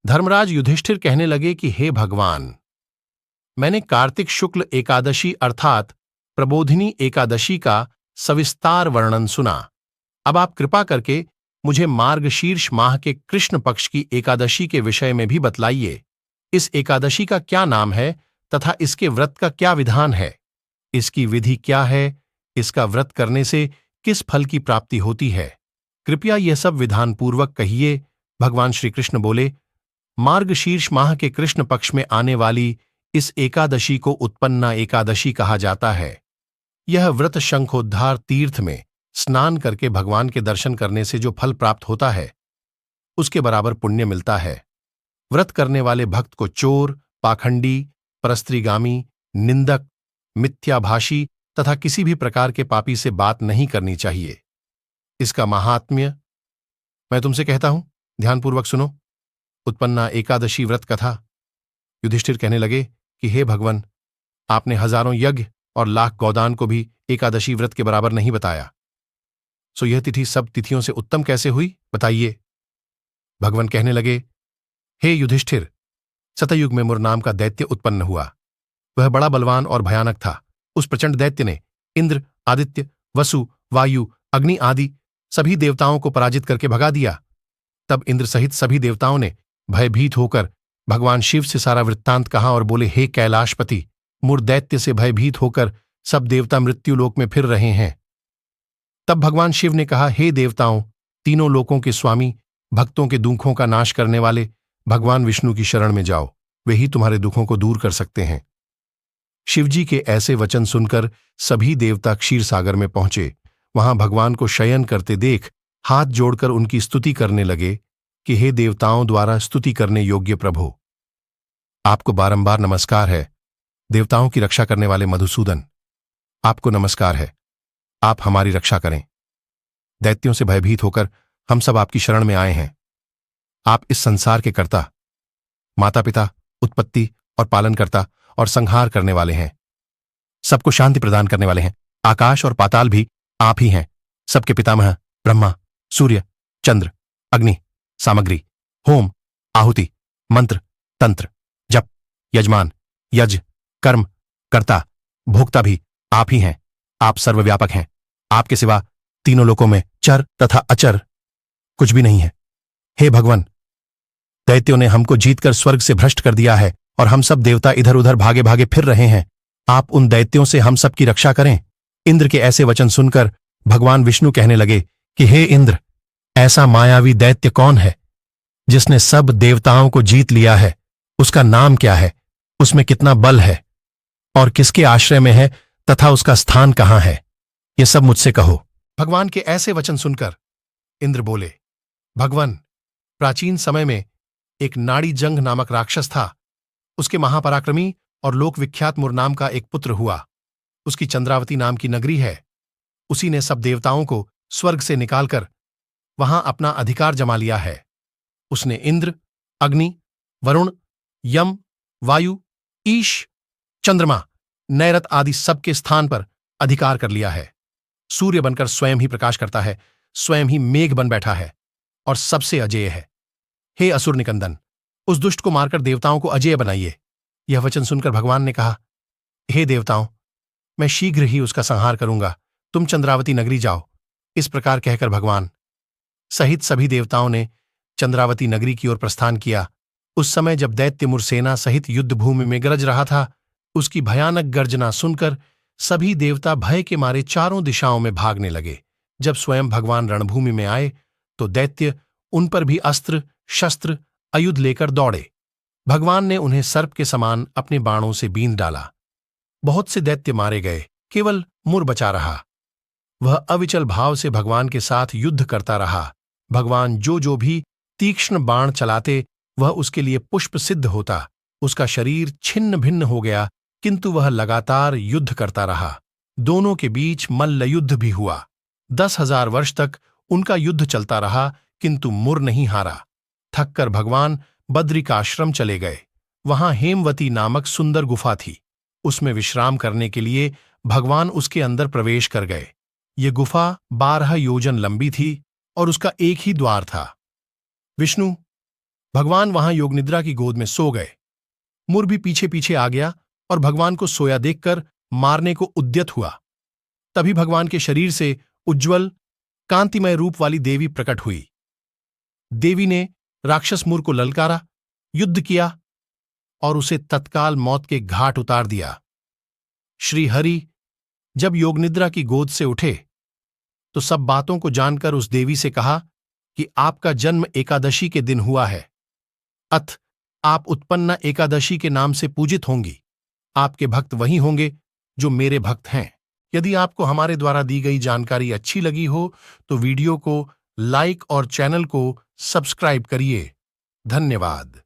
धर्मराज युधिष्ठिर कहने लगे कि हे भगवान, मैंने कार्तिक शुक्ल एकादशी अर्थात प्रबोधिनी एकादशी का सविस्तार वर्णन सुना। अब आप कृपा करके मुझे मार्गशीर्ष माह के कृष्ण पक्ष की एकादशी के विषय में भी बतलाइए। इस एकादशी का क्या नाम है तथा इसके व्रत का क्या विधान है? इसकी विधि क्या है? इसका व्रत करने से किस फल की प्राप्ति होती है? कृपया यह सब विधानपूर्वक कहिए। भगवान श्री कृष्ण बोले, मार्गशीर्ष माह के कृष्ण पक्ष में आने वाली इस एकादशी को उत्पन्ना एकादशी कहा जाता है। यह व्रत शंखोद्धार तीर्थ में स्नान करके भगवान के दर्शन करने से जो फल प्राप्त होता है उसके बराबर पुण्य मिलता है। व्रत करने वाले भक्त को चोर, पाखंडी, परस्त्रीगामी, निंदक, मिथ्याभाषी तथा किसी भी प्रकार के पापी से बात नहीं करनी चाहिए। इसका महात्म्य मैं तुमसे कहता हूं, ध्यानपूर्वक सुनो। उत्पन्ना एकादशी व्रत कथा। युधिष्ठिर कहने लगे कि हे भगवान, आपने हजारों यज्ञ और लाख गौदान को भी एकादशी व्रत के बराबर नहीं बताया, सो यह तिथि सब तिथियों से उत्तम कैसे हुई, बताइए। भगवान कहने लगे, हे युधिष्ठिर, सतयुग में मुर नाम का दैत्य उत्पन्न हुआ। वह बड़ा बलवान और भयानक था। उस प्रचंड दैत्य ने इंद्र, आदित्य, वसु, वायु, अग्नि आदि सभी देवताओं को पराजित करके भगा दिया। तब इंद्र सहित सभी देवताओं ने भयभीत होकर भगवान शिव से सारा वृत्तांत कहा और बोले, हे कैलाशपति, मुर दैत्य से भयभीत होकर सब देवता मृत्युलोक में फिर रहे हैं। तब भगवान शिव ने कहा, हे देवताओं, तीनों लोकों के स्वामी, भक्तों के दुखों का नाश करने वाले भगवान विष्णु की शरण में जाओ, वे ही तुम्हारे दुखों को दूर कर सकते हैं। शिवजी के ऐसे वचन सुनकर सभी देवता क्षीर सागर में पहुंचे। वहां भगवान को शयन करते देख हाथ जोड़कर उनकी स्तुति करने लगे कि हे देवताओं द्वारा स्तुति करने योग्य प्रभु, आपको बारंबार नमस्कार है। देवताओं की रक्षा करने वाले मधुसूदन, आपको नमस्कार है। आप हमारी रक्षा करें। दैत्यों से भयभीत होकर हम सब आपकी शरण में आए हैं। आप इस संसार के कर्ता, माता पिता, उत्पत्ति और पालनकर्ता और संहार करने वाले हैं। सबको शांति प्रदान करने वाले हैं। आकाश और पाताल भी आप ही हैं। सबके पितामह ब्रह्मा, सूर्य, चंद्र, अग्नि, सामग्री, होम, आहुति, मंत्र, तंत्र, जप, यजमान, यज्ञ, कर्म, कर्ता, भोक्ता भी आप ही हैं। आप सर्वव्यापक हैं। आपके सिवा तीनों लोकों में चर तथा अचर कुछ भी नहीं है। हे भगवान, दैत्यों ने हमको जीतकर स्वर्ग से भ्रष्ट कर दिया है और हम सब देवता इधर उधर भागे भागे फिर रहे हैं। आप उन दैत्यों से हम सब की रक्षा करें। इंद्र के ऐसे वचन सुनकर भगवान विष्णु कहने लगे कि हे इंद्र, ऐसा मायावी दैत्य कौन है जिसने सब देवताओं को जीत लिया है? उसका नाम क्या है? उसमें कितना बल है और किसके आश्रय में है तथा उसका स्थान कहां है? ये सब मुझसे कहो। भगवान के ऐसे वचन सुनकर इंद्र बोले, भगवान, प्राचीन समय में एक नाड़ी जंग नामक राक्षस था। उसके महापराक्रमी और लोकविख्यात मुर नाम का एक पुत्र हुआ। उसकी चंद्रावती नाम की नगरी है। उसी ने सब देवताओं को स्वर्ग से निकालकर वहां अपना अधिकार जमा लिया है। उसने इंद्र, अग्नि, वरुण, यम, वायु, ईश, चंद्रमा, नैरत आदि सबके स्थान पर अधिकार कर लिया है। सूर्य बनकर स्वयं ही प्रकाश करता है, स्वयं ही मेघ बन बैठा है और सबसे अजेय है। हे असुर निकंदन, उस दुष्ट को मारकर देवताओं को अजेय बनाइए। यह वचन सुनकर भगवान ने कहा, हे देवताओं, मैं शीघ्र ही उसका संहार करूंगा। तुम चंद्रावती नगरी जाओ। इस प्रकार कहकर भगवान सहित सभी देवताओं ने चंद्रावती नगरी की ओर प्रस्थान किया। उस समय जब दैत्य मुरसेना सहित युद्ध भूमि में गरज रहा था, उसकी भयानक गर्जना सुनकर सभी देवता भय के मारे चारों दिशाओं में भागने लगे। जब स्वयं भगवान रणभूमि में आए तो दैत्य उन पर भी अस्त्र शस्त्र आयुध लेकर दौड़े। भगवान ने उन्हें सर्प के समान अपने बाणों से बींध डाला। बहुत से दैत्य मारे गए, केवल मुर बचा रहा। वह अविचल भाव से भगवान के साथ युद्ध करता रहा। भगवान जो भी तीक्ष्ण बाण चलाते वह उसके लिए पुष्प सिद्ध होता। उसका शरीर छिन्न भिन्न हो गया, किंतु वह लगातार युद्ध करता रहा। दोनों के बीच मल्ल युद्ध भी हुआ। 10,000 वर्ष तक उनका युद्ध चलता रहा, किंतु मुर नहीं हारा। थककर भगवान बद्रिकाश्रम चले गए। वहां हेमवती नामक सुंदर गुफा थी। उसमें विश्राम करने के लिए भगवान उसके अंदर प्रवेश कर गए। ये गुफा 12 योजन लंबी थी और उसका एक ही द्वार था। विष्णु भगवान वहां योगनिद्रा की गोद में सो गए। मुर भी पीछे पीछे आ गया और भगवान को सोया देखकर मारने को उद्यत हुआ। तभी भगवान के शरीर से उज्ज्वल कांतिमय रूप वाली देवी प्रकट हुई। देवी ने राक्षस मुर को ललकारा, युद्ध किया और उसे तत्काल मौत के घाट उतार दिया। श्री हरि जब योगनिद्रा की गोद से उठे तो सब बातों को जानकर उस देवी से कहा कि आपका जन्म एकादशी के दिन हुआ है, अथ आप उत्पन्ना एकादशी के नाम से पूजित होंगी। आपके भक्त वही होंगे जो मेरे भक्त हैं। यदि आपको हमारे द्वारा दी गई जानकारी अच्छी लगी हो तो वीडियो को लाइक और चैनल को सब्सक्राइब करिए। धन्यवाद।